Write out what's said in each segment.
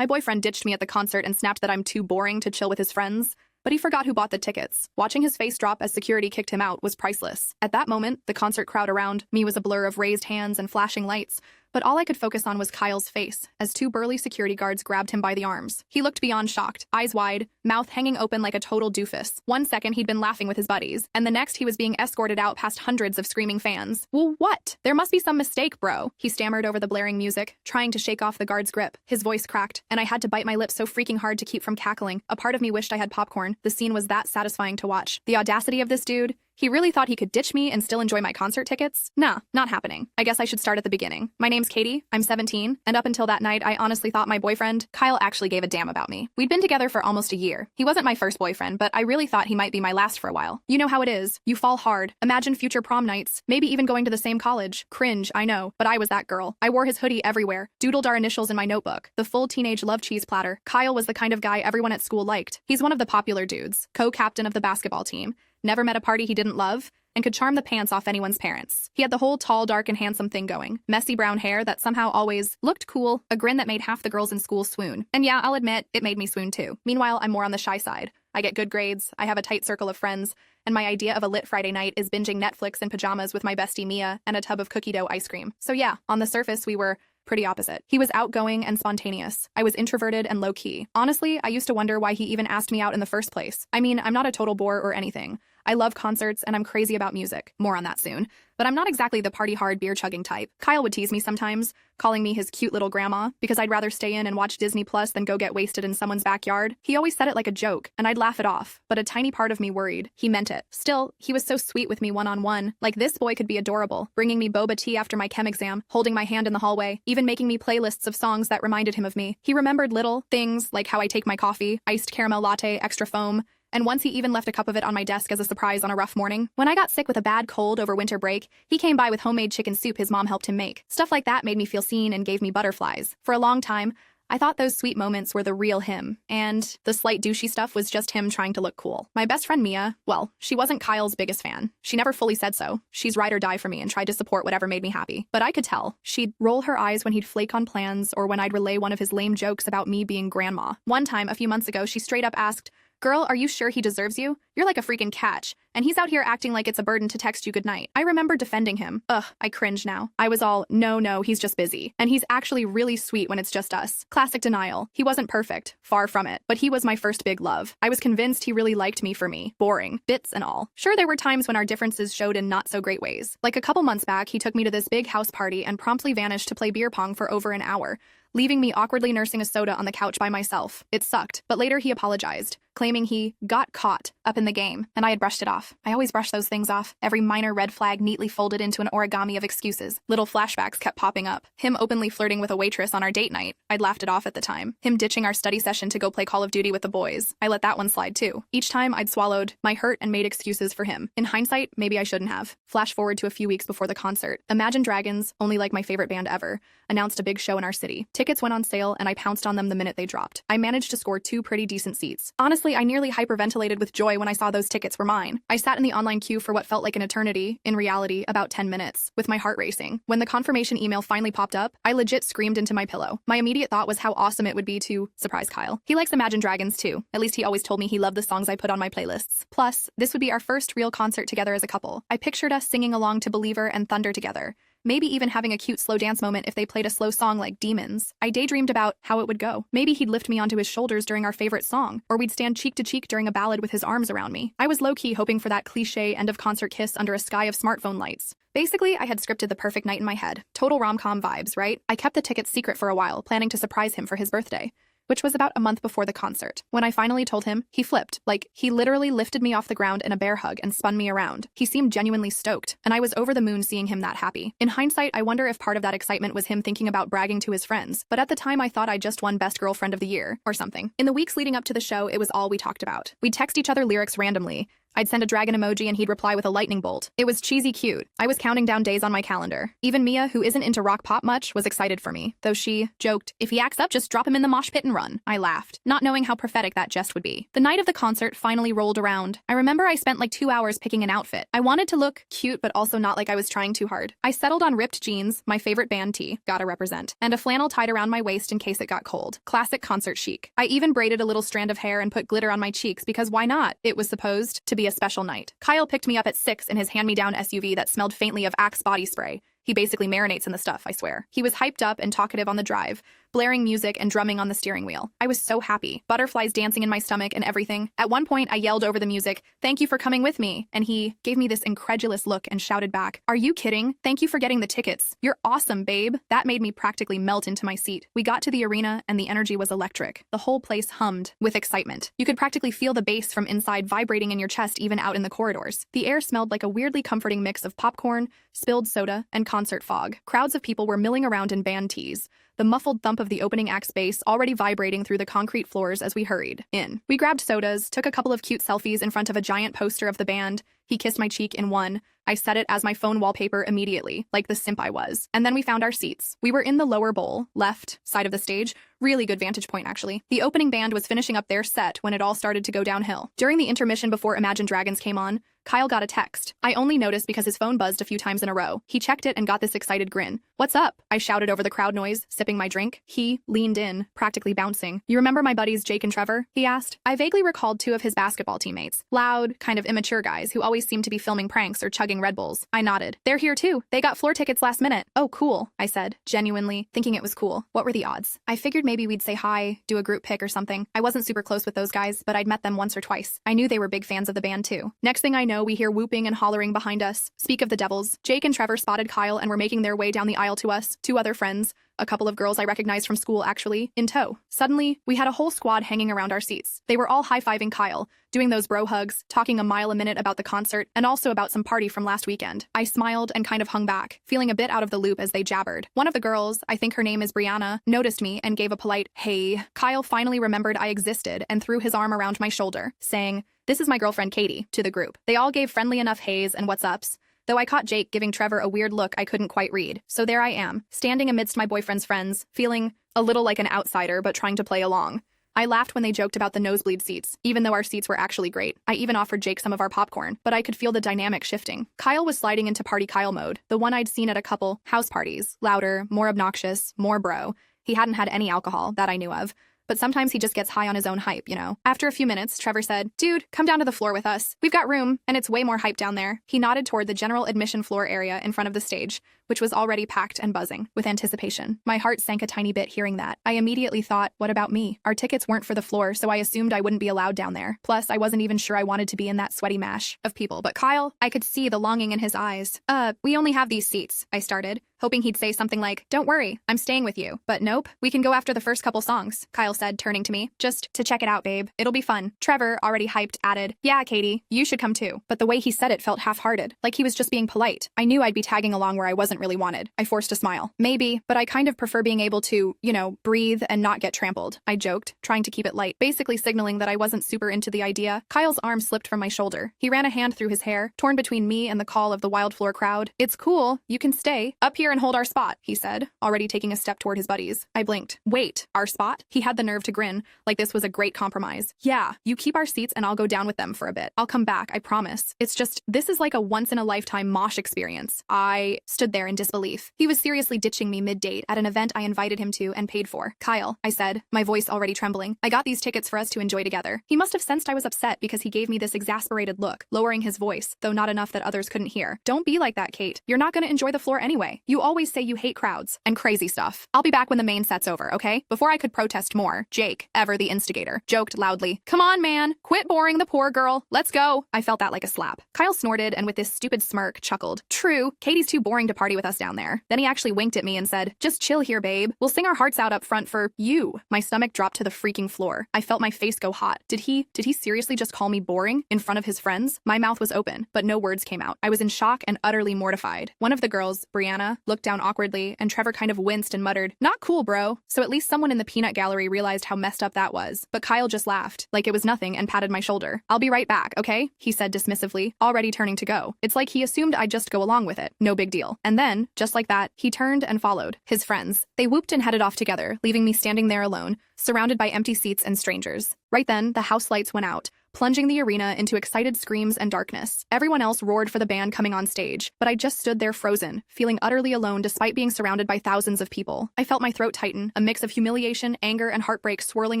My boyfriend ditched me at the concert and snapped that I'm too boring to chill with his friends, but he forgot who bought the tickets. Watching his face drop as security kicked him out was priceless. At that moment, the concert crowd around me was a blur of raised hands and flashing lights, but all I could focus on was Kyle's face as two burly security guards grabbed him by the arms. He looked beyond shocked, eyes wide, mouth hanging open like a total doofus. One second he'd been laughing with his buddies, and the next he was being escorted out past hundreds of screaming fans. Well, what? There must be some mistake, bro. He stammered over the blaring music, trying to shake off the guard's grip. His voice cracked, and I had to bite my lips so freaking hard to keep from cackling. A part of me wished I had popcorn. The scene was that satisfying to watch. The audacity of this dude. He really thought he could ditch me and still enjoy my concert tickets? Nah, not happening. I guess I should start at the beginning. My name's Katie, I'm 17, and up until that night, I honestly thought my boyfriend, Kyle, actually gave a damn about me. We'd been together for almost a year. He wasn't my first boyfriend, but I really thought he might be my last for a while. You know how it is. You fall hard. Imagine future prom nights, maybe even going to the same college. Cringe, I know, but I was that girl. I wore his hoodie everywhere, doodled our initials in my notebook, the full teenage love cheese platter. Kyle was the kind of guy everyone at school liked. He's one of the popular dudes, co-captain of the basketball team, never met a party he didn't love, and could charm the pants off anyone's parents. He had the whole tall, dark, and handsome thing going. Messy brown hair that somehow always looked cool, a grin that made half the girls in school swoon. And yeah, I'll admit, it made me swoon too. Meanwhile, I'm more on the shy side. I get good grades, I have a tight circle of friends, and my idea of a lit Friday night is binging Netflix in pajamas with my bestie Mia and a tub of cookie dough ice cream. So yeah, on the surface, we were pretty opposite. He was outgoing and spontaneous. I was introverted and low-key. Honestly, I used to wonder why he even asked me out in the first place. I mean, I'm not a total bore or anything. I love concerts and I'm crazy about music. More on that soon. But I'm not exactly the party-hard beer-chugging type. Kyle would tease me sometimes, calling me his cute little grandma, because I'd rather stay in and watch Disney Plus than go get wasted in someone's backyard. He always said it like a joke, and I'd laugh it off, but a tiny part of me worried. He meant it. Still, he was so sweet with me one-on-one. Like, this boy could be adorable, bringing me boba tea after my chem exam, holding my hand in the hallway, even making me playlists of songs that reminded him of me. He remembered little things, like how I take my coffee, iced caramel latte, extra foam, and once he even left a cup of it on my desk as a surprise on a rough morning. When I got sick with a bad cold over winter break, he came by with homemade chicken soup his mom helped him make. Stuff like that made me feel seen and gave me butterflies. For a long time, I thought those sweet moments were the real him, and the slight douchey stuff was just him trying to look cool. My best friend Mia, well, she wasn't Kyle's biggest fan. She never fully said so. She's ride or die for me and tried to support whatever made me happy. But I could tell. She'd roll her eyes when he'd flake on plans or when I'd relay one of his lame jokes about me being grandma. One time, a few months ago, she straight up asked, "Girl, are you sure he deserves you? You're like a freaking catch, and he's out here acting like it's a burden to text you goodnight." I remember defending him. Ugh, I cringe now. I was all, no, he's just busy. And he's actually really sweet when it's just us. Classic denial. He wasn't perfect. Far from it. But he was my first big love. I was convinced he really liked me for me. Boring. Bits and all. Sure, there were times when our differences showed in not so great ways. Like a couple months back, he took me to this big house party and promptly vanished to play beer pong for over an hour, leaving me awkwardly nursing a soda on the couch by myself. It sucked, but later he apologized, claiming he got caught up in the game, and I had brushed it off. I always brush those things off. Every minor red flag neatly folded into an origami of excuses. Little flashbacks kept popping up. Him openly flirting with a waitress on our date night. I'd laughed it off at the time. Him ditching our study session to go play Call of Duty with the boys. I let that one slide too. Each time I'd swallowed my hurt and made excuses for him. In hindsight, maybe I shouldn't have. Flash forward to a few weeks before the concert. Imagine Dragons, only like my favorite band ever, announced a big show in our city. Tickets went on sale and I pounced on them the minute they dropped. I managed to score 2 pretty decent seats. Honestly, I nearly hyperventilated with joy when I saw those tickets were mine. I sat in the online queue for what felt like an eternity, in reality, about 10 minutes, with my heart racing. When the confirmation email finally popped up, I legit screamed into my pillow. My immediate thought was how awesome it would be to surprise Kyle. He likes Imagine Dragons too. At least he always told me he loved the songs I put on my playlists. Plus, this would be our first real concert together as a couple. I pictured us singing along to Believer and Thunder together. Maybe even having a cute slow dance moment if they played a slow song like Demons. I daydreamed about how it would go. Maybe he'd lift me onto his shoulders during our favorite song, or we'd stand cheek to cheek during a ballad with his arms around me. I was low-key hoping for that cliche end-of-concert kiss under a sky of smartphone lights. Basically, I had scripted the perfect night in my head. Total rom-com vibes, right? I kept the tickets secret for a while, planning to surprise him for his birthday, which was about a month before the concert. When I finally told him, he flipped. Like, he literally lifted me off the ground in a bear hug and spun me around. He seemed genuinely stoked, and I was over the moon seeing him that happy. In hindsight, I wonder if part of that excitement was him thinking about bragging to his friends, but at the time I thought I just won Best Girlfriend of the Year, or something. In the weeks leading up to the show, it was all we talked about. We'd text each other lyrics randomly, I'd send a dragon emoji and he'd reply with a lightning bolt. It was cheesy cute. I was counting down days on my calendar. Even Mia, who isn't into rock pop much, was excited for me, though she joked, "If he acts up, just drop him in the mosh pit and run." I laughed, not knowing how prophetic that jest would be. The night of the concert finally rolled around. I remember I spent like 2 hours picking an outfit. I wanted to look cute, but also not like I was trying too hard. I settled on ripped jeans, my favorite band tee, gotta represent, and a flannel tied around my waist in case it got cold. Classic concert chic. I even braided a little strand of hair and put glitter on my cheeks because why not? It was supposed to be a special night. Kyle picked me up at 6 in his hand-me-down SUV that smelled faintly of Axe body spray. He basically marinates in the stuff, I swear. He was hyped up and talkative on the drive, blaring music and drumming on the steering wheel. I was so happy, butterflies dancing in my stomach and everything. At one point, I yelled over the music, "Thank you for coming with me," and he gave me this incredulous look and shouted back, "Are you kidding? Thank you for getting the tickets. You're awesome, babe." That made me practically melt into my seat. We got to the arena and the energy was electric. The whole place hummed with excitement. You could practically feel the bass from inside vibrating in your chest even out in the corridors. The air smelled like a weirdly comforting mix of popcorn, spilled soda, and concert fog. Crowds of people were milling around in band tees, the muffled thump of the opening act's bass already vibrating through the concrete floors as we hurried in. We grabbed sodas, took a couple of cute selfies in front of a giant poster of the band. He kissed my cheek in one. I set it as my phone wallpaper immediately, like the simp I was. And then we found our seats. We were in the lower bowl, left side of the stage. Really good vantage point, actually. The opening band was finishing up their set when it all started to go downhill. During the intermission before Imagine Dragons came on, Kyle got a text. I only noticed because his phone buzzed a few times in a row. He checked it and got this excited grin. "What's up?" I shouted over the crowd noise, sipping my drink. He leaned in, practically bouncing. "You remember my buddies Jake and Trevor?" he asked. I vaguely recalled 2 of his basketball teammates. Loud, kind of immature guys who always seemed to be filming pranks or chugging Red Bulls. I nodded. "They're here too. They got floor tickets last minute." "Oh, cool," I said, genuinely thinking it was cool. What were the odds? I figured maybe we'd say hi, do a group pic or something. I wasn't super close with those guys, but I'd met them once or twice. I knew they were big fans of the band too. Next thing I know, we hear whooping and hollering behind us. Speak of the devils. Jake and Trevor spotted Kyle and were making their way down the aisle to us, 2 other friends, a couple of girls I recognized from school actually, in tow. Suddenly, we had a whole squad hanging around our seats. They were all high-fiving Kyle, doing those bro hugs, talking a mile a minute about the concert, and also about some party from last weekend. I smiled and kind of hung back, feeling a bit out of the loop as they jabbered. One of the girls, I think her name is Brianna, noticed me and gave a polite, "Hey." Kyle finally remembered I existed and threw his arm around my shoulder, saying, "This is my girlfriend Katie," to the group. They all gave friendly enough heys and what's ups, though I caught Jake giving Trevor a weird look I couldn't quite read. So there I am, standing amidst my boyfriend's friends, feeling a little like an outsider but trying to play along. I laughed when they joked about the nosebleed seats, even though our seats were actually great. I even offered Jake some of our popcorn, but I could feel the dynamic shifting. Kyle was sliding into party Kyle mode, the one I'd seen at a couple house parties. Louder, more obnoxious, more bro. He hadn't had any alcohol, that I knew of. But sometimes he just gets high on his own hype, you know. After a few minutes, Trevor said, "Dude, come down to the floor with us. We've got room, and it's way more hype down there." He nodded toward the general admission floor area in front of the stage, which was already packed and buzzing with anticipation. My heart sank a tiny bit hearing that. I immediately thought, what about me? Our tickets weren't for the floor, so I assumed I wouldn't be allowed down there. Plus, I wasn't even sure I wanted to be in that sweaty mash of people. But Kyle, I could see the longing in his eyes. We only have these seats," I started, hoping he'd say something like, "Don't worry, I'm staying with you." But nope, "We can go after the first couple songs," Kyle said, turning to me. "Just to check it out, babe. It'll be fun." Trevor, already hyped, added, "Yeah, Katie, you should come too." But the way he said it felt half-hearted, like he was just being polite. I knew I'd be tagging along where I wasn't really wanted. I forced a smile. "Maybe, but I kind of prefer being able to, breathe and not get trampled," I joked, trying to keep it light, basically signaling that I wasn't super into the idea. Kyle's arm slipped from my shoulder. He ran a hand through his hair, torn between me and the call of the wild floor crowd. "It's cool. You can stay up here and hold our spot," he said, already taking a step toward his buddies. I blinked. "Wait, our spot?" He had the nerve to grin, like this was a great compromise. "Yeah, you keep our seats and I'll go down with them for a bit. I'll come back, I promise. It's just, this is like a once-in-a-lifetime mosh experience." I stood there in disbelief. He was seriously ditching me mid-date at an event I invited him to and paid for. "Kyle," I said, my voice already trembling, "I got these tickets for us to enjoy together." He must have sensed I was upset because he gave me this exasperated look, lowering his voice, though not enough that others couldn't hear. "Don't be like that, Kate. You're not gonna enjoy the floor anyway. You always say you hate crowds and crazy stuff. I'll be back when the main set's over, okay?" Before I could protest more, Jake, ever the instigator, joked loudly, "Come on, man. Quit boring the poor girl. Let's go." I felt that like a slap. Kyle snorted and with this stupid smirk chuckled. "True, Katie's too boring to party with us down there." Then he actually winked at me and said, "Just chill here, babe. We'll sing our hearts out up front for you." My stomach dropped to the freaking floor. I felt my face go hot. Did he seriously just call me boring in front of his friends? My mouth was open, but no words came out. I was in shock and utterly mortified. One of the girls, Brianna, looked down awkwardly, and Trevor kind of winced and muttered, "Not cool, bro." So at least someone in the peanut gallery realized how messed up that was. But Kyle just laughed, like it was nothing, and patted my shoulder. "I'll be right back, okay?" he said dismissively, already turning to go. It's like he assumed I'd just go along with it. No big deal. And then, just like that, he turned and followed his friends. They whooped and headed off together, leaving me standing there alone, surrounded by empty seats and strangers. Right then, the house lights went out, plunging the arena into excited screams and darkness. Everyone else roared for the band coming on stage, but I just stood there frozen, feeling utterly alone despite being surrounded by thousands of people. I felt my throat tighten, a mix of humiliation, anger, and heartbreak swirling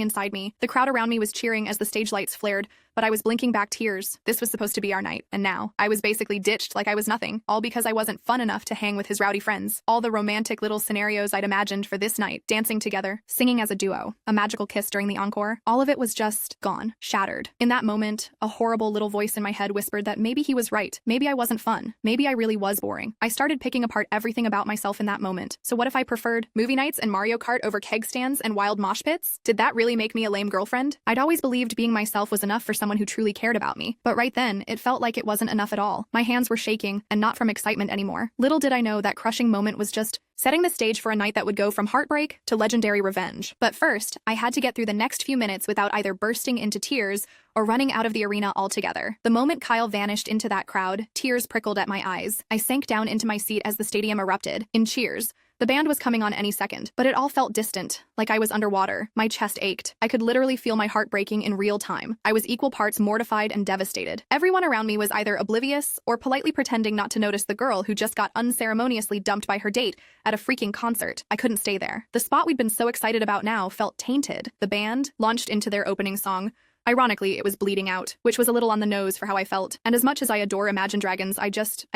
inside me. The crowd around me was cheering as the stage lights flared, but I was blinking back tears. This was supposed to be our night, and now I was basically ditched like I was nothing, all because I wasn't fun enough to hang with his rowdy friends. All the romantic little scenarios I'd imagined for this night, dancing together, singing as a duo, a magical kiss during the encore, all of it was just gone, shattered. In that moment, a horrible little voice in my head whispered that maybe he was right. Maybe I wasn't fun. Maybe I really was boring. I started picking apart everything about myself in that moment. So what if I preferred movie nights and Mario Kart over keg stands and wild mosh pits? Did that really make me a lame girlfriend? I'd always believed being myself was enough for someone who truly cared about me. But right then, it felt like it wasn't enough at all. My hands were shaking, and not from excitement anymore. Little did I know that crushing moment was just setting the stage for a night that would go from heartbreak to legendary revenge. But first, I had to get through the next few minutes without either bursting into tears or running out of the arena altogether. The moment Kyle vanished into that crowd, tears prickled at my eyes. I sank down into my seat as the stadium erupted in cheers. The band was coming on any second, but it all felt distant, like I was underwater. My chest ached. I could literally feel my heart breaking in real time. I was equal parts mortified and devastated. Everyone around me was either oblivious or politely pretending not to notice the girl who just got unceremoniously dumped by her date at a freaking concert. I couldn't stay there. The spot we'd been so excited about now felt tainted. The band launched into their opening song. Ironically, it was Bleeding Out, which was a little on the nose for how I felt. And as much as I adore Imagine Dragons, I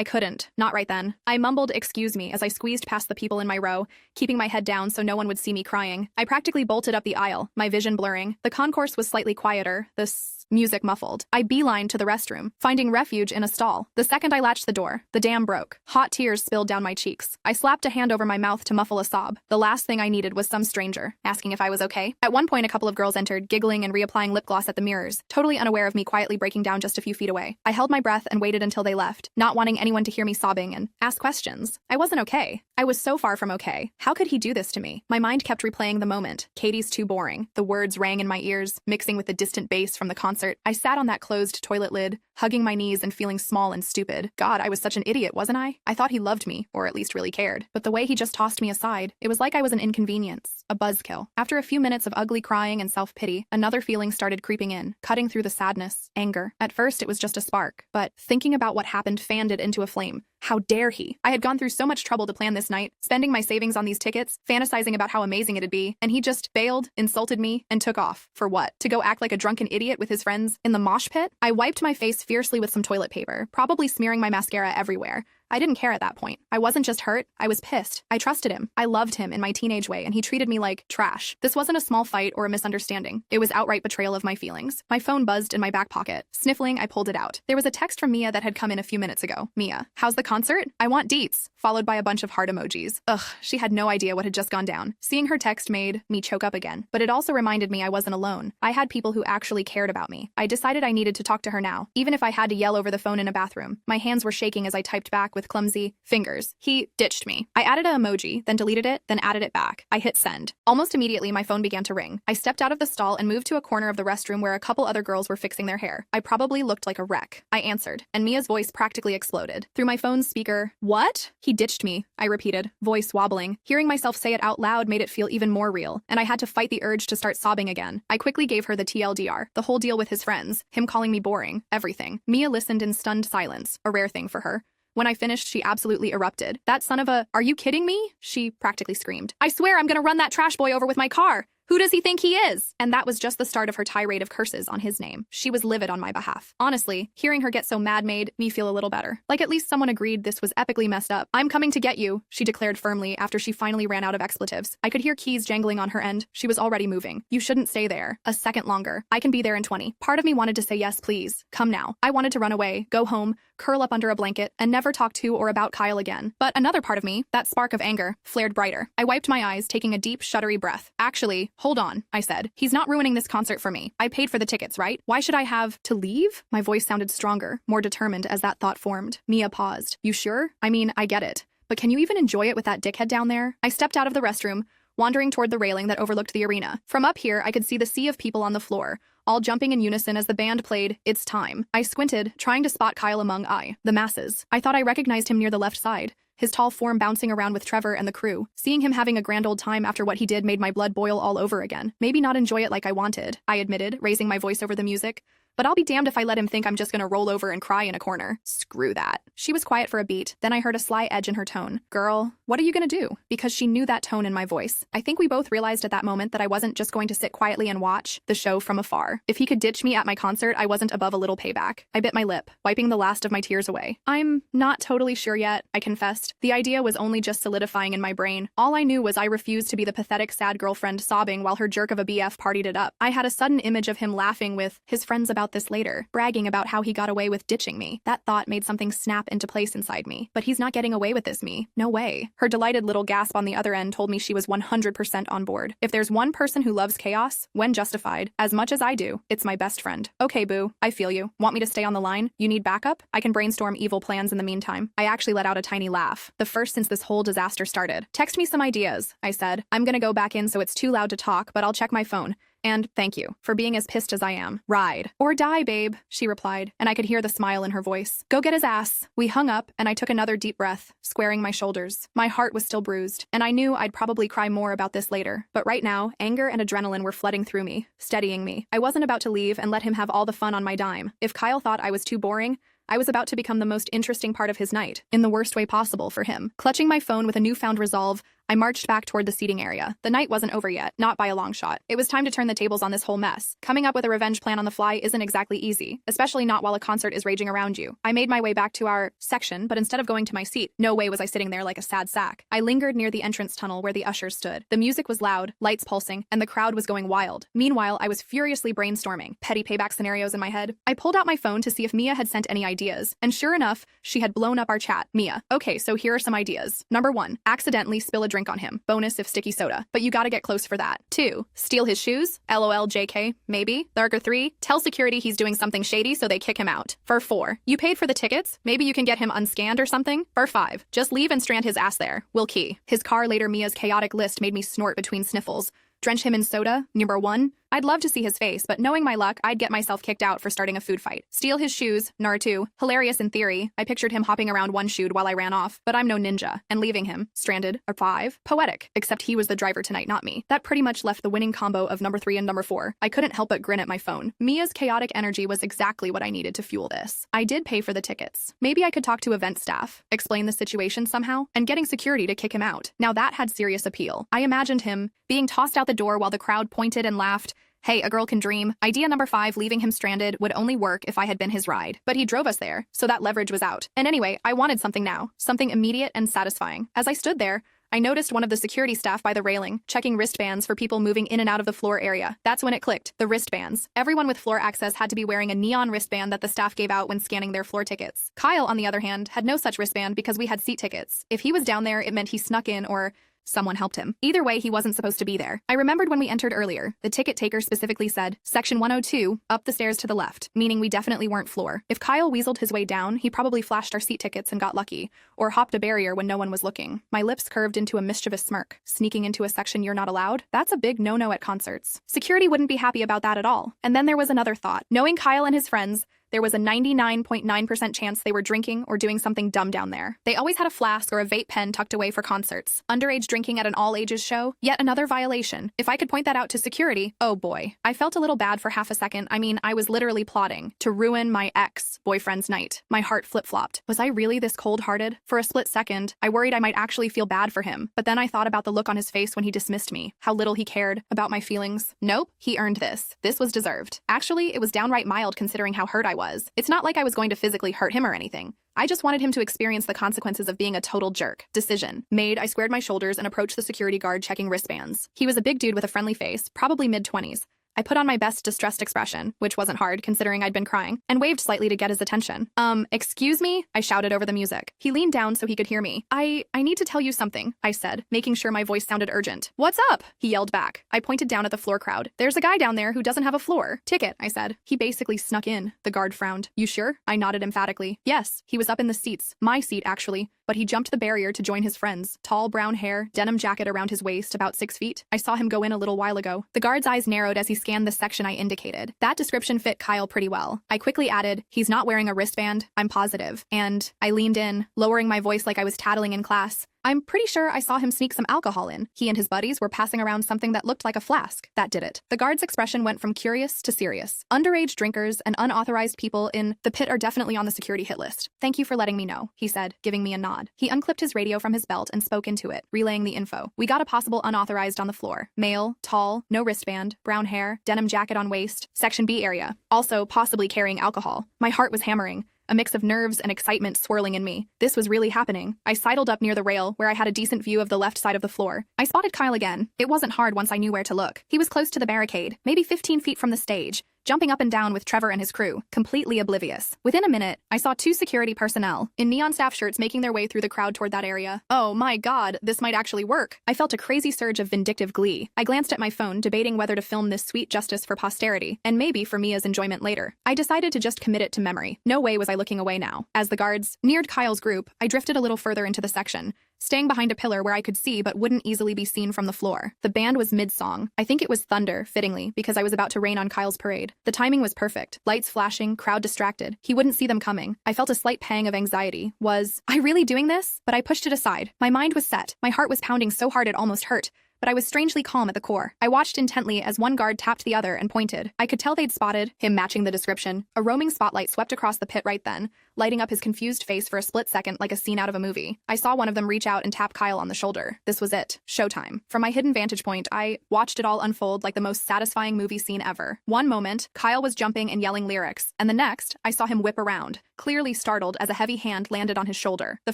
couldn't. Not right then. I mumbled, "Excuse me," as I squeezed past the people in my row, keeping my head down so no one would see me crying. I practically bolted up the aisle, my vision blurring. The concourse was slightly quieter, the music muffled. I beelined to the restroom, finding refuge in a stall. The second I latched the door, the dam broke. Hot tears spilled down my cheeks. I slapped a hand over my mouth to muffle a sob. The last thing I needed was some stranger asking if I was okay. At one point, a couple of girls entered, giggling and reapplying lip gloss at the mirrors, totally unaware of me quietly breaking down just a few feet away. I held my breath and waited until they left, not wanting anyone to hear me sobbing and ask questions. I wasn't okay. I was so far from okay. How could he do this to me? My mind kept replaying the moment. "Katie's too boring." The words rang in my ears, mixing with the distant bass from the concert. I sat on that closed toilet lid, hugging my knees and feeling small and stupid. God, I was such an idiot, wasn't I? I thought he loved me, or at least really cared. But the way he just tossed me aside, it was like I was an inconvenience, a buzzkill. After a few minutes of ugly crying and self-pity, another feeling started creeping in, cutting through the sadness, anger. At first, it was just a spark, but thinking about what happened fanned it into a flame. How dare he? I had gone through so much trouble to plan this night, spending my savings on these tickets, fantasizing about how amazing it'd be, and he just bailed, insulted me, and took off. For what? To go act like a drunken idiot with his friends in the mosh pit? I wiped my face fiercely with some toilet paper, probably smearing my mascara everywhere. I didn't care at that point. I wasn't just hurt, I was pissed. I trusted him. I loved him in my teenage way, and he treated me like trash. This wasn't a small fight or a misunderstanding. It was outright betrayal of my feelings. My phone buzzed in my back pocket. Sniffling, I pulled it out. There was a text from Mia that had come in a few minutes ago. "Mia, how's the concert? I want deets," followed by a bunch of heart emojis. Ugh, she had no idea what had just gone down. Seeing her text made me choke up again, but it also reminded me I wasn't alone. I had people who actually cared about me. I decided I needed to talk to her now, even if I had to yell over the phone in a bathroom. My hands were shaking as I typed back with clumsy fingers. He ditched me. I added an emoji, then deleted it, then added it back. I hit send. Almost immediately, my phone began to ring. I stepped out of the stall and moved to a corner of the restroom where a couple other girls were fixing their hair. I probably looked like a wreck. I answered, and Mia's voice practically exploded. Through my phone's speaker, "What?" "He ditched me," I repeated, voice wobbling. Hearing myself say it out loud made it feel even more real, and I had to fight the urge to start sobbing again. I quickly gave her the TLDR, the whole deal with his friends, him calling me boring, everything. Mia listened in stunned silence, a rare thing for her. When I finished, she absolutely erupted. "That son of a, are you kidding me?" she practically screamed. "I swear I'm gonna run that trash boy over with my car. Who does he think he is?" And that was just the start of her tirade of curses on his name. She was livid on my behalf. Honestly, hearing her get so mad made me feel a little better. Like at least someone agreed this was epically messed up. "I'm coming to get you," she declared firmly after she finally ran out of expletives. I could hear keys jangling on her end. She was already moving. "You shouldn't stay there a second longer. I can be there in 20. Part of me wanted to say yes, please. Come now. I wanted to run away, go home, curl up under a blanket, and never talk to or about Kyle again. But another part of me, that spark of anger, flared brighter. I wiped my eyes, taking a deep, shuddery breath. "Actually, hold on," I said. "He's not ruining this concert for me. I paid for the tickets, right? Why should I have to leave?" My voice sounded stronger, more determined as that thought formed. Mia paused. "You sure? I mean, I get it. but can you even enjoy it with that dickhead down there? I stepped out of the restroom, wandering toward the railing that overlooked the arena. From up here, I could see the sea of people on the floor, all jumping in unison as the band played It's Time. I squinted, trying to spot Kyle among the masses. I thought I recognized him near the left side, his tall form bouncing around with Trevor and the crew. Seeing him having a grand old time after what he did made my blood boil all over again. Maybe not enjoy it like I wanted, I admitted, raising my voice over the music. But I'll be damned if I let him think I'm just gonna roll over and cry in a corner. Screw that. She was quiet for a beat, then I heard a sly edge in her tone. Girl, what are you gonna do? Because she knew that tone in my voice. I think we both realized at that moment that I wasn't just going to sit quietly and watch the show from afar. If he could ditch me at my concert, I wasn't above a little payback. I bit my lip, wiping the last of my tears away. I'm not totally sure yet, I confessed. The idea was only just solidifying in my brain. All I knew was I refused to be the pathetic sad girlfriend sobbing while her jerk of a BF partied it up. I had a sudden image of him laughing with his friends about this later, bragging about how he got away with ditching me. That thought made something snap into place inside me. But he's not getting away with this, me. No way. Her delighted little gasp on the other end told me she was 100% on board. If there's one person who loves chaos, when justified, as much as I do, it's my best friend. Okay, boo, I feel you. Want me to stay on the line? You need backup? I can brainstorm evil plans in the meantime. I actually let out a tiny laugh, the first since this whole disaster started. Text me some ideas, I said. I'm gonna go back in so it's too loud to talk, but I'll check my phone. And thank you for being as pissed as I am. Ride. Or die, babe, she replied, and I could hear the smile in her voice. Go get his ass. We hung up, and I took another deep breath, squaring my shoulders. My heart was still bruised, and I knew I'd probably cry more about this later. But right now, anger and adrenaline were flooding through me, steadying me. I wasn't about to leave and let him have all the fun on my dime. If Kyle thought I was too boring, I was about to become the most interesting part of his night, in the worst way possible for him. Clutching my phone with a newfound resolve, I marched back toward the seating area. The night wasn't over yet, not by a long shot. It was time to turn the tables on this whole mess. Coming up with a revenge plan on the fly isn't exactly easy, especially not while a concert is raging around you. I made my way back to our section, but instead of going to my seat, no way was I sitting there like a sad sack. I lingered near the entrance tunnel where the ushers stood. The music was loud, lights pulsing, and the crowd was going wild. Meanwhile, I was furiously brainstorming petty payback scenarios in my head. I pulled out my phone to see if Mia had sent any ideas, and sure enough, she had blown up our chat. Mia. Okay, so here are some ideas. Number 1, accidentally spill a drink on him. Bonus if sticky soda, but you gotta get close for that. 2, steal his shoes. LOL JK, maybe. Lurker 3, tell security he's doing something shady so they kick him out. For 4, you paid for the tickets? Maybe you can get him unscanned or something? For 5, just leave and strand his ass there. Will key. His car later. Mia's chaotic list made me snort between sniffles. Drench him in soda. Number 1, I'd love to see his face, but knowing my luck, I'd get myself kicked out for starting a food fight. Steal his shoes. Nar 2, hilarious in theory. I pictured him hopping around one shoe while I ran off, but I'm no ninja, and leaving him stranded. Or 5, poetic, except he was the driver tonight, not me. That pretty much left the winning combo of number 3 and number 4. I couldn't help but grin at my phone. Mia's chaotic energy was exactly what I needed to fuel this. I did pay for the tickets. Maybe I could talk to event staff, explain the situation somehow, and getting security to kick him out. Now that had serious appeal. I imagined him being tossed out the door while the crowd pointed and laughed. Hey, a girl can dream. Idea number 5, leaving him stranded, would only work if I had been his ride. But he drove us there, so that leverage was out. And anyway, I wanted something now. Something immediate and satisfying. As I stood there, I noticed one of the security staff by the railing, checking wristbands for people moving in and out of the floor area. That's when it clicked. The wristbands. Everyone with floor access had to be wearing a neon wristband that the staff gave out when scanning their floor tickets. Kyle, on the other hand, had no such wristband because we had seat tickets. If he was down there, it meant he snuck in or someone helped him. Either way, he wasn't supposed to be there. I remembered when we entered earlier, the ticket taker specifically said, Section 102, up the stairs to the left, meaning we definitely weren't floor. If Kyle weaseled his way down, he probably flashed our seat tickets and got lucky, or hopped a barrier when no one was looking. My lips curved into a mischievous smirk. Sneaking into a section you're not allowed? That's a big no-no at concerts. Security wouldn't be happy about that at all. And then there was another thought. Knowing Kyle and his friends, there was a 99.9% chance they were drinking or doing something dumb down there. They always had a flask or a vape pen tucked away for concerts. Underage drinking at an all-ages show? Yet another violation. If I could point that out to security, oh boy. I felt a little bad for half a second. I mean, I was literally plotting to ruin my ex-boyfriend's night. My heart flip-flopped. Was I really this cold-hearted? For a split second, I worried I might actually feel bad for him. But then I thought about the look on his face when he dismissed me. How little he cared about my feelings. Nope, he earned this. This was deserved. Actually, it was downright mild considering how hurt I was. It's not like I was going to physically hurt him or anything. I just wanted him to experience the consequences of being a total jerk. Decision made. I squared my shoulders and approached the security guard checking wristbands. He was a big dude with a friendly face, probably mid-20s. I put on my best distressed expression, which wasn't hard considering I'd been crying, and waved slightly to get his attention. Excuse me? I shouted over the music. He leaned down so he could hear me. I need to tell you something, I said, making sure my voice sounded urgent. What's up? He yelled back. I pointed down at the floor crowd. There's a guy down there who doesn't have a floor ticket, I said. He basically snuck in. The guard frowned. You sure? I nodded emphatically. Yes, he was up in the seats. My seat, actually. but he jumped the barrier to join his friends. Tall brown hair, denim jacket around his waist, about 6 feet. I saw him go in a little while ago. The guard's eyes narrowed as he scanned the section I indicated. That description fit Kyle pretty well. I quickly added, he's not wearing a wristband, I'm positive. And I leaned in, lowering my voice like I was tattling in class. I'm pretty sure I saw him sneak some alcohol in. He and his buddies were passing around something that looked like a flask. That did it. The guard's expression went from curious to serious. Underage drinkers and unauthorized people in the pit are definitely on the security hit list. Thank you for letting me know, he said, giving me a nod. He unclipped his radio from his belt and spoke into it, relaying the info. We got a possible unauthorized on the floor. Male, tall, no wristband, brown hair, denim jacket on waist, Section B area. Also, possibly carrying alcohol. My heart was hammering. A mix of nerves and excitement swirling in me. This was really happening. I sidled up near the rail, where I had a decent view of the left side of the floor. I spotted Kyle again. It wasn't hard once I knew where to look. He was close to the barricade, maybe 15 feet from the stage, jumping up and down with Trevor and his crew, completely oblivious. Within a minute, I saw 2 security personnel in neon staff shirts making their way through the crowd toward that area. Oh my god, this might actually work. I felt a crazy surge of vindictive glee. I glanced at my phone, debating whether to film this sweet justice for posterity, and maybe for Mia's enjoyment later. I decided to just commit it to memory. No way was I looking away now. As the guards neared Kyle's group, I drifted a little further into the section, staying behind a pillar where I could see but wouldn't easily be seen from the floor. The band was mid-song. I think it was Thunder, fittingly, because I was about to rain on Kyle's parade. The timing was perfect. Lights flashing, crowd distracted. He wouldn't see them coming. I felt a slight pang of anxiety. Was I really doing this? But I pushed it aside. My mind was set. My heart was pounding so hard it almost hurt. But I was strangely calm at the core. I watched intently as one guard tapped the other and pointed. I could tell they'd spotted him matching the description. A roaming spotlight swept across the pit right then, lighting up his confused face for a split second like a scene out of a movie. I saw one of them reach out and tap Kyle on the shoulder. This was it. Showtime. From my hidden vantage point, I watched it all unfold like the most satisfying movie scene ever. One moment, Kyle was jumping and yelling lyrics, and the next, I saw him whip around, clearly startled as a heavy hand landed on his shoulder. The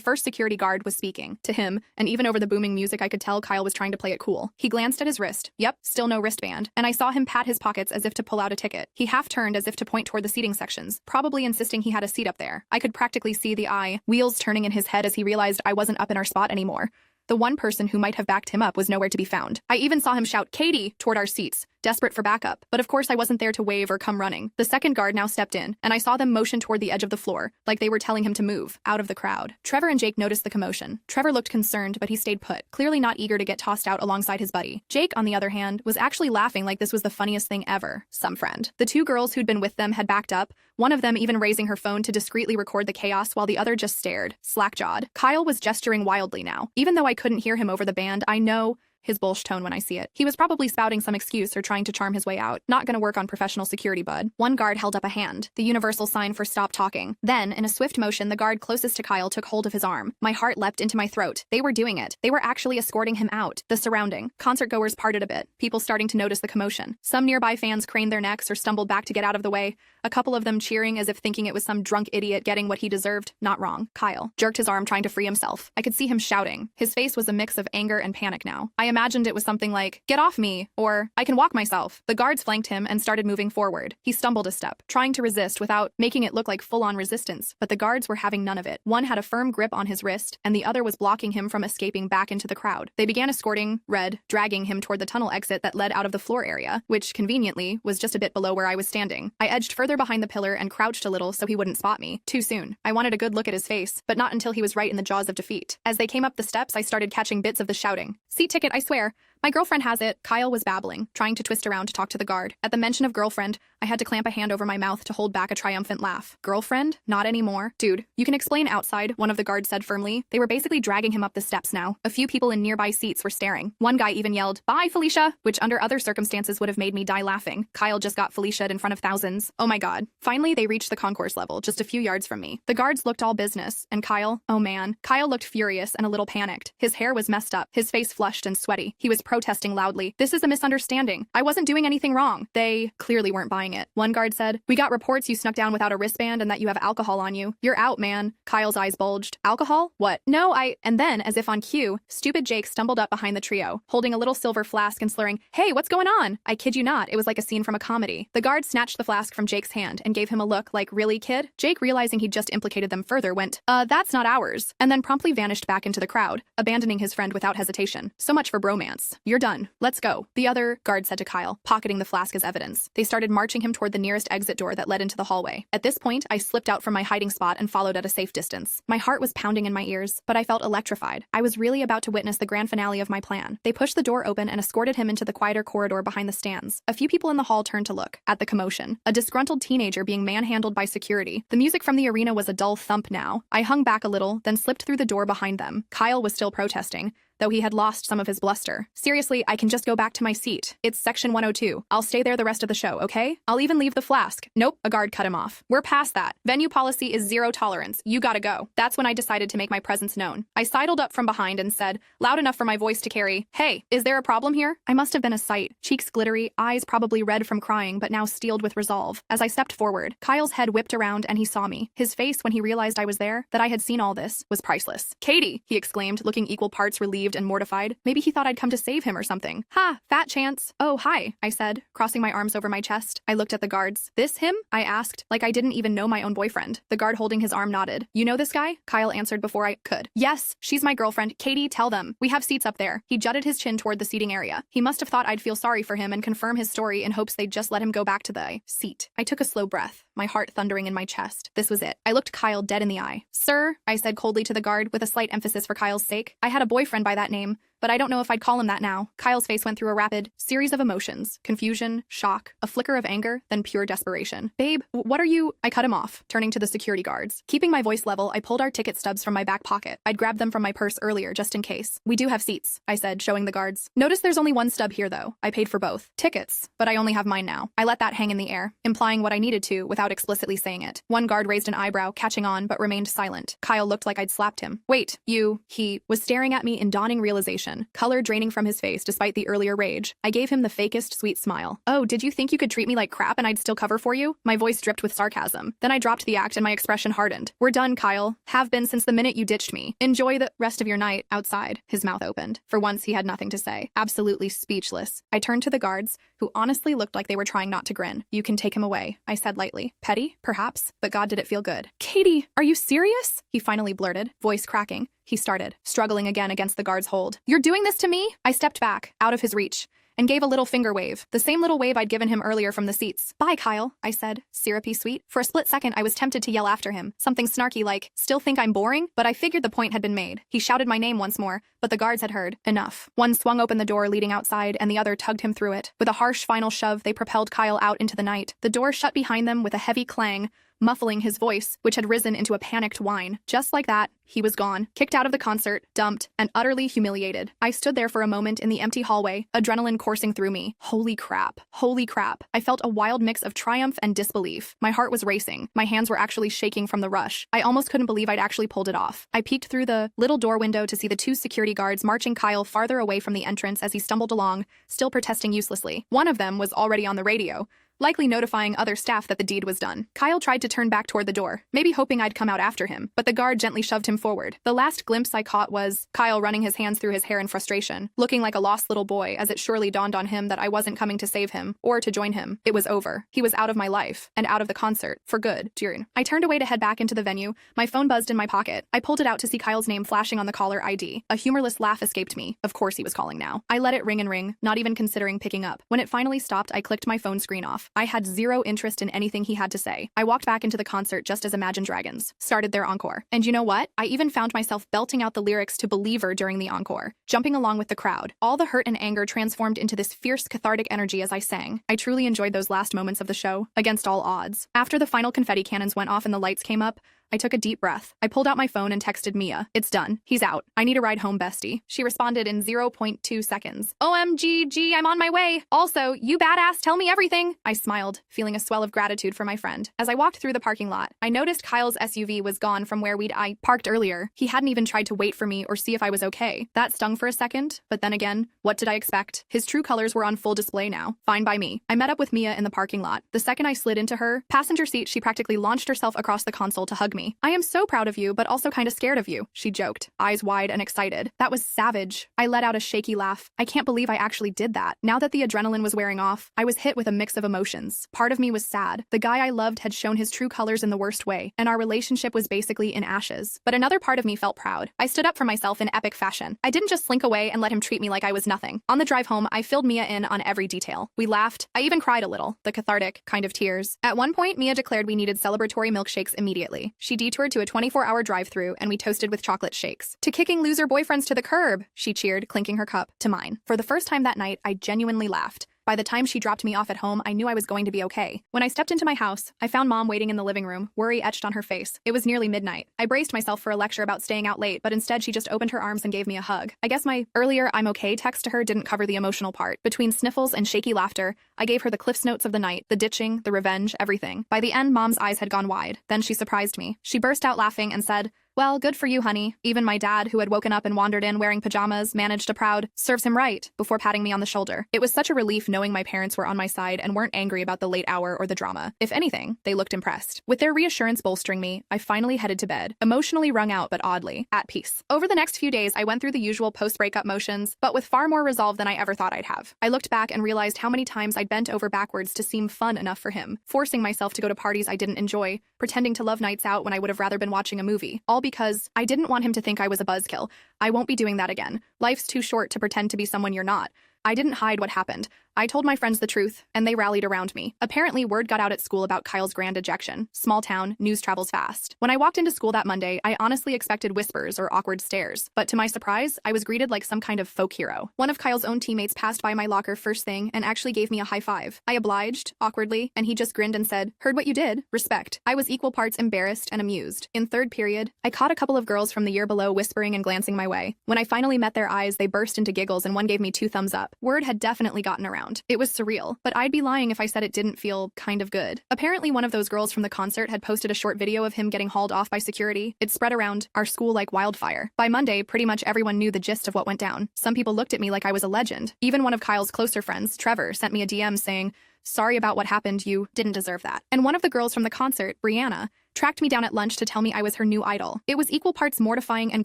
first security guard was speaking. To him, and even over the booming music I could tell Kyle was trying to play it cool. He glanced at his wrist. Yep, still no wristband. And I saw him pat his pockets as if to pull out a ticket. He half-turned as if to point toward the seating sections, probably insisting he had a seat up there. I could practically see the wheels turning in his head as he realized I wasn't up in our spot anymore. The one person who might have backed him up was nowhere to be found. I even saw him shout, "Katie," toward our seats, desperate for backup. But of course I wasn't there to wave or come running. The second guard now stepped in, and I saw them motion toward the edge of the floor, like they were telling him to move, out of the crowd. Trevor and Jake noticed the commotion. Trevor looked concerned, but he stayed put, clearly not eager to get tossed out alongside his buddy. Jake, on the other hand, was actually laughing like this was the funniest thing ever. Some friend. The 2 girls who'd been with them had backed up, one of them even raising her phone to discreetly record the chaos while the other just stared, slack-jawed. Kyle was gesturing wildly now. Even though I couldn't hear him over the band, I know his bullsh tone when I see it. He was probably spouting some excuse or trying to charm his way out. Not gonna work on professional security, bud. One guard held up a hand, the universal sign for stop talking. Then, in a swift motion, the guard closest to Kyle took hold of his arm. My heart leapt into my throat. They were doing it. They were actually escorting him out. The surrounding concertgoers parted a bit, people starting to notice the commotion. Some nearby fans craned their necks or stumbled back to get out of the way, a couple of them cheering as if thinking it was some drunk idiot getting what he deserved. Not wrong. Kyle jerked his arm trying to free himself. I could see him shouting. His face was a mix of anger and panic now. I imagined it was something like, "Get off me," or "I can walk myself." The guards flanked him and started moving forward. He stumbled a step, trying to resist without making it look like full-on resistance, but the guards were having none of it. One had a firm grip on his wrist, and the other was blocking him from escaping back into the crowd. They began escorting, dragging him toward the tunnel exit that led out of the floor area, which, conveniently, was just a bit below where I was standing. I edged further behind the pillar and crouched a little so he wouldn't spot me. Too soon. I wanted a good look at his face, but not until he was right in the jaws of defeat. As they came up the steps, I started catching bits of the shouting. "Seat ticket, I swear. My girlfriend has it," Kyle was babbling, trying to twist around to talk to the guard. At the mention of girlfriend, I had to clamp a hand over my mouth to hold back a triumphant laugh. "Girlfriend? Not anymore." "Dude, you can explain outside," one of the guards said firmly. They were basically dragging him up the steps now. A few people in nearby seats were staring. One guy even yelled, "Bye, Felicia," which under other circumstances would have made me die laughing. Kyle just got Felicia'd in front of thousands. Oh my god. Finally, they reached the concourse level, just a few yards from me. The guards looked all business, and Kyle, oh man. Kyle looked furious and a little panicked. His hair was messed up, his face flushed and sweaty. He was protesting loudly. "This is a misunderstanding. I wasn't doing anything wrong." They clearly weren't buying it. One guard said, "We got reports you snuck down without a wristband and that you have alcohol on you. You're out, man." Kyle's eyes bulged. "Alcohol? What?" "No, And then, as if on cue, stupid Jake stumbled up behind the trio, holding a little silver flask and slurring, "Hey, what's going on?" I kid you not, it was like a scene from a comedy. The guard snatched the flask from Jake's hand and gave him a look like, "Really, kid?" Jake, realizing he'd just implicated them further, went, "That's not ours," and then promptly vanished back into the crowd, abandoning his friend without hesitation. So much for bromance. You're done. Let's go, the other guard said to Kyle, pocketing the flask as evidence. They started marching him toward the nearest exit door that led into the hallway. At this point, I slipped out from my hiding spot and followed at a safe distance. My heart was pounding in my ears, but I felt electrified. I was really about to witness the grand finale of my plan. They pushed the door open and escorted him into the quieter corridor behind the stands. A few people in the hall turned to look at the commotion. A disgruntled teenager being manhandled by security. The music from the arena was a dull thump now. I hung back a little, then slipped through the door behind them. Kyle was still protesting, though he had lost some of his bluster. Seriously, I can just go back to my seat. It's section 102. I'll stay there the rest of the show, okay? I'll even leave the flask. Nope, a guard cut him off. We're past that. Venue policy is zero tolerance. You gotta go. That's when I decided to make my presence known. I sidled up from behind and said, loud enough for my voice to carry, hey, is there a problem here? I must have been a sight. Cheeks glittery, eyes probably red from crying, but now steeled with resolve. As I stepped forward, Kyle's head whipped around and he saw me. His face when he realized I was there, that I had seen all this, was priceless. Katie, he exclaimed, looking equal parts relieved and mortified. Maybe he thought I'd come to save him or something. Ha, fat chance. Oh, hi, I said, crossing my arms over my chest. I looked at the guards. This him? I asked, like I didn't even know my own boyfriend. The guard holding his arm nodded. You know this guy? Kyle answered before I could. Yes, she's my girlfriend. Katie, tell them. We have seats up there. He jutted his chin toward the seating area. He must have thought I'd feel sorry for him and confirm his story in hopes they'd just let him go back to the seat. I took a slow breath, my heart thundering in my chest. This was it. I looked Kyle dead in the eye. Sir, I said coldly to the guard with a slight emphasis for Kyle's sake. I had a boyfriend by that name, but I don't know if I'd call him that now. Kyle's face went through a rapid series of emotions. Confusion, shock, a flicker of anger, then pure desperation. Babe, what are you? I cut him off, turning to the security guards. Keeping my voice level, I pulled our ticket stubs from my back pocket. I'd grabbed them from my purse earlier, just in case. We do have seats, I said, showing the guards. Notice there's only one stub here, though. I paid for both. Tickets, but I only have mine now. I let that hang in the air, implying what I needed to without explicitly saying it. One guard raised an eyebrow, catching on, but remained silent. Kyle looked like I'd slapped him. Wait, he was staring at me in dawning realization, color draining from his face despite the earlier rage. I gave him the fakest sweet smile. Oh, did you think you could treat me like crap and I'd still cover for you? My voice dripped with sarcasm. Then I dropped the act and my expression hardened. We're done, Kyle. Have been since the minute you ditched me. Enjoy the rest of your night outside. His mouth opened. For once, he had nothing to say. Absolutely speechless. I turned to the guards, who honestly looked like they were trying not to grin. You can take him away, I said lightly. Petty, perhaps, but God did it feel good. Katie, are you serious? He finally blurted, voice cracking. He started, struggling again against the guard's hold. You're doing this to me? I stepped back, out of his reach, and gave a little finger wave, the same little wave I'd given him earlier from the seats. Bye, Kyle, I said, syrupy sweet. For a split second, I was tempted to yell after him, something snarky like, still think I'm boring? But I figured the point had been made. He shouted my name once more, but the guards had heard. Enough. One swung open the door leading outside, and the other tugged him through it. With a harsh final shove, they propelled Kyle out into the night. The door shut behind them with a heavy clang, muffling his voice, which had risen into a panicked whine. Just like that, he was gone, kicked out of the concert, dumped, and utterly humiliated. I stood there for a moment in the empty hallway, adrenaline coursing through me. Holy crap. Holy crap. I felt a wild mix of triumph and disbelief. My heart was racing. My hands were actually shaking from the rush. I almost couldn't believe I'd actually pulled it off. I peeked through the little door window to see the two security guards marching Kyle farther away from the entrance as he stumbled along, still protesting uselessly. One of them was already on the radio, likely notifying other staff that the deed was done. Kyle tried to turn back toward the door, maybe hoping I'd come out after him, but the guard gently shoved him forward. The last glimpse I caught was Kyle running his hands through his hair in frustration, looking like a lost little boy as it surely dawned on him that I wasn't coming to save him, or to join him. It was over. He was out of my life, and out of the concert, for good. I turned away to head back into the venue. My phone buzzed in my pocket. I pulled it out to see Kyle's name flashing on the caller ID. A humorless laugh escaped me. Of course he was calling now. I let it ring and ring, not even considering picking up. When it finally stopped, I clicked my phone screen off. I had zero interest in anything he had to say. I walked back into the concert just as Imagine Dragons started their encore. And you know what? I even found myself belting out the lyrics to Believer during the encore, jumping along with the crowd. All the hurt and anger transformed into this fierce cathartic energy as I sang. I truly enjoyed those last moments of the show, against all odds. After the final confetti cannons went off and the lights came up, I took a deep breath. I pulled out my phone and texted Mia. It's done. He's out. I need a ride home, bestie. She responded in 0.2 seconds. OMG, I'm on my way. Also, you badass, tell me everything. I smiled, feeling a swell of gratitude for my friend. As I walked through the parking lot, I noticed Kyle's SUV was gone from where I parked earlier. He hadn't even tried to wait for me or see if I was okay. That stung for a second, but then again, what did I expect? His true colors were on full display now. Fine by me. I met up with Mia in the parking lot. The second I slid into her passenger seat, she practically launched herself across the console to hug me. me. I am so proud of you, but also kinda scared of you, she joked, eyes wide and excited. That was savage. I let out a shaky laugh. I can't believe I actually did that. Now that the adrenaline was wearing off, I was hit with a mix of emotions. Part of me was sad. The guy I loved had shown his true colors in the worst way, and our relationship was basically in ashes. But another part of me felt proud. I stood up for myself in epic fashion. I didn't just slink away and let him treat me like I was nothing. On the drive home, I filled Mia in on every detail. We laughed. I even cried a little, the cathartic kind of tears. At one point, Mia declared we needed celebratory milkshakes immediately. She detoured to a 24-hour drive-thru, and we toasted with chocolate shakes. To kicking loser boyfriends to the curb, she cheered, clinking her cup to mine. For the first time that night, I genuinely laughed. By the time she dropped me off at home, I knew I was going to be okay. When I stepped into my house, I found Mom waiting in the living room, worry etched on her face. It was nearly midnight. I braced myself for a lecture about staying out late, but instead she just opened her arms and gave me a hug. I guess my earlier "I'm okay" text to her didn't cover the emotional part. Between sniffles and shaky laughter, I gave her the Cliff's Notes of the night, the ditching, the revenge, everything. By the end, Mom's eyes had gone wide. Then she surprised me. She burst out laughing and said, "Well, good for you, honey." Even my dad, who had woken up and wandered in wearing pajamas, managed a proud, "Serves him right," before patting me on the shoulder. It was such a relief knowing my parents were on my side and weren't angry about the late hour or the drama. If anything, they looked impressed. With their reassurance bolstering me, I finally headed to bed, emotionally wrung out but oddly at peace. Over the next few days, I went through the usual post-breakup motions, but with far more resolve than I ever thought I'd have. I looked back and realized how many times I'd bent over backwards to seem fun enough for him, forcing myself to go to parties I didn't enjoy, pretending to love nights out when I would have rather been watching a movie, all because I didn't want him to think I was a buzzkill. I won't be doing that again. Life's too short to pretend to be someone you're not. I didn't hide what happened. I told my friends the truth, and they rallied around me. Apparently, word got out at school about Kyle's grand ejection. Small town, news travels fast. When I walked into school that Monday, I honestly expected whispers or awkward stares. But to my surprise, I was greeted like some kind of folk hero. One of Kyle's own teammates passed by my locker first thing and actually gave me a high five. I obliged, awkwardly, and he just grinned and said, "Heard what you did. Respect." I was equal parts embarrassed and amused. In third period, I caught a couple of girls from the year below whispering and glancing my way. When I finally met their eyes, they burst into giggles and one gave me 2 thumbs up. Word had definitely gotten around. It was surreal, but I'd be lying if I said it didn't feel kind of good. Apparently, one of those girls from the concert had posted a short video of him getting hauled off by security. It spread around our school like wildfire. By Monday, pretty much everyone knew the gist of what went down. Some people looked at me like I was a legend. Even one of Kyle's closer friends, Trevor, sent me a DM saying, "Sorry about what happened, you didn't deserve that." And one of the girls from the concert, Brianna, tracked me down at lunch to tell me I was her new idol. It was equal parts mortifying and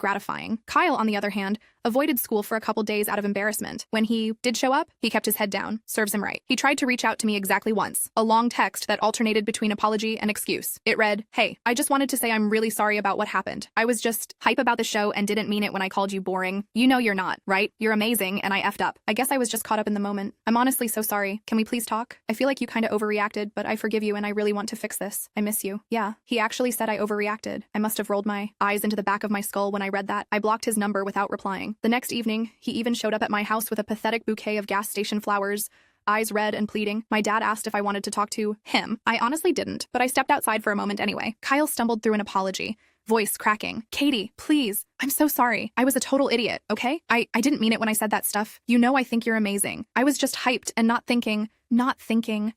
gratifying. Kyle, on the other hand, avoided school for a couple days out of embarrassment. When he did show up, he kept his head down. Serves him right. He tried to reach out to me exactly once, a long text that alternated between apology and excuse. It read, "Hey, I just wanted to say I'm really sorry about what happened. I was just hype about the show and didn't mean it when I called you boring. You know you're not, right? You're amazing, and I effed up. I guess I was just caught up in the moment. I'm honestly so sorry. Can we please talk? I feel like you kinda overreacted, but I forgive you and I really want to fix this. I miss you." Yeah, he actually said I overreacted. I must have rolled my eyes into the back of my skull when I read that. I blocked his number without replying. The next evening, he even showed up at my house with a pathetic bouquet of gas station flowers, eyes red and pleading. My dad asked if I wanted to talk to him. I honestly didn't, but I stepped outside for a moment anyway. Kyle stumbled through an apology, voice cracking. "Katie, please. I'm so sorry. I was a total idiot, okay? I didn't mean it when I said that stuff. You know I think you're amazing. I was just hyped and not thinking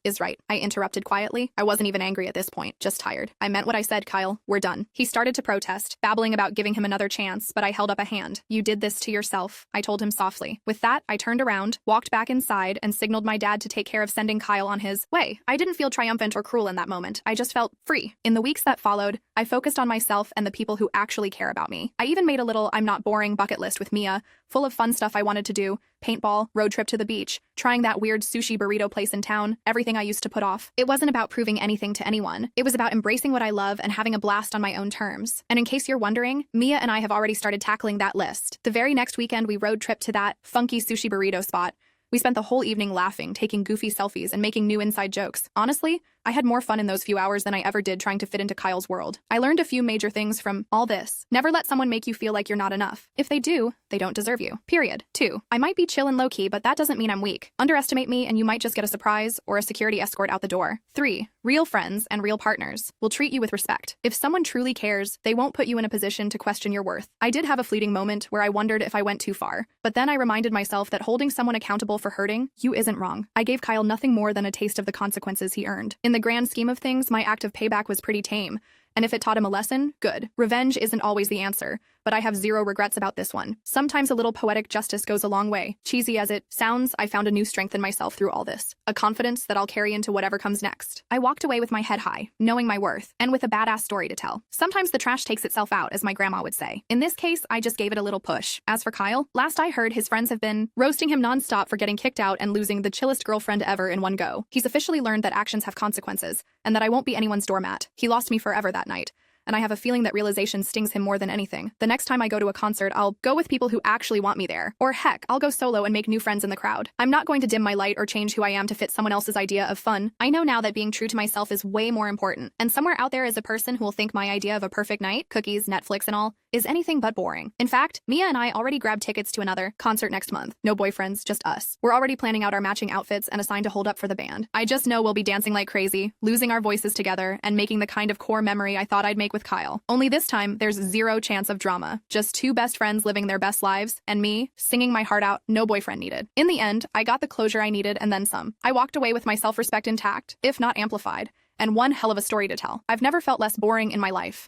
is right." I interrupted quietly. I wasn't even angry at this point, just tired. "I meant what I said, Kyle. We're done." He started to protest, babbling about giving him another chance, but I held up a hand. "You did this to yourself," I told him softly. With that, I turned around, walked back inside, and signaled my dad to take care of sending Kyle on his way. I didn't feel triumphant or cruel in that moment. I just felt free. In the weeks that followed, I focused on myself and the people who actually care about me. I even made a little "I'm not boring" bucket list with Mia, full of fun stuff I wanted to do: paintball, road trip to the beach, trying that weird sushi burrito place in town, everything I used to put off. It wasn't about proving anything to anyone. It was about embracing what I love and having a blast on my own terms. And in case you're wondering, Mia and I have already started tackling that list. The very next weekend, we road tripped to that funky sushi burrito spot. We spent the whole evening laughing, taking goofy selfies, and making new inside jokes. Honestly, I had more fun in those few hours than I ever did trying to fit into Kyle's world. I learned a few major things from all this. Never let someone make you feel like you're not enough. If they do, they don't deserve you. Period. 2. I might be chill and low-key, but that doesn't mean I'm weak. Underestimate me and you might just get a surprise or a security escort out the door. 3. Real friends and real partners will treat you with respect. If someone truly cares, they won't put you in a position to question your worth. I did have a fleeting moment where I wondered if I went too far, but then I reminded myself that holding someone accountable for hurting you isn't wrong. I gave Kyle nothing more than a taste of the consequences he earned. In the grand scheme of things, my act of payback was pretty tame. And if it taught him a lesson, good. Revenge isn't always the answer, but but I have zero regrets about this one. Sometimes a little poetic justice goes a long way. Cheesy as it sounds, I found a new strength in myself through all this. A confidence that I'll carry into whatever comes next. I walked away with my head high, knowing my worth, and with a badass story to tell. Sometimes the trash takes itself out, as my grandma would say. In this case, I just gave it a little push. As for Kyle, last I heard, his friends have been roasting him nonstop for getting kicked out and losing the chillest girlfriend ever in one go. He's officially learned that actions have consequences, and that I won't be anyone's doormat. He lost me forever that night, and I have a feeling that realization stings him more than anything. The next time I go to a concert, I'll go with people who actually want me there. Or heck, I'll go solo and make new friends in the crowd. I'm not going to dim my light or change who I am to fit someone else's idea of fun. I know now that being true to myself is way more important. And somewhere out there is a person who will think my idea of a perfect night, cookies, Netflix, and all, is anything but boring. In fact, Mia and I already grabbed tickets to another concert next month. No boyfriends, just us. We're already planning out our matching outfits and assigned to hold up for the band. I just know we'll be dancing like crazy, losing our voices together, and making the kind of core memory I thought I'd make with Kyle. Only this time, there's zero chance of drama. Just two best friends living their best lives, and me, singing my heart out, no boyfriend needed. In the end, I got the closure I needed and then some. I walked away with my self-respect intact, if not amplified, and one hell of a story to tell. I've never felt less boring in my life.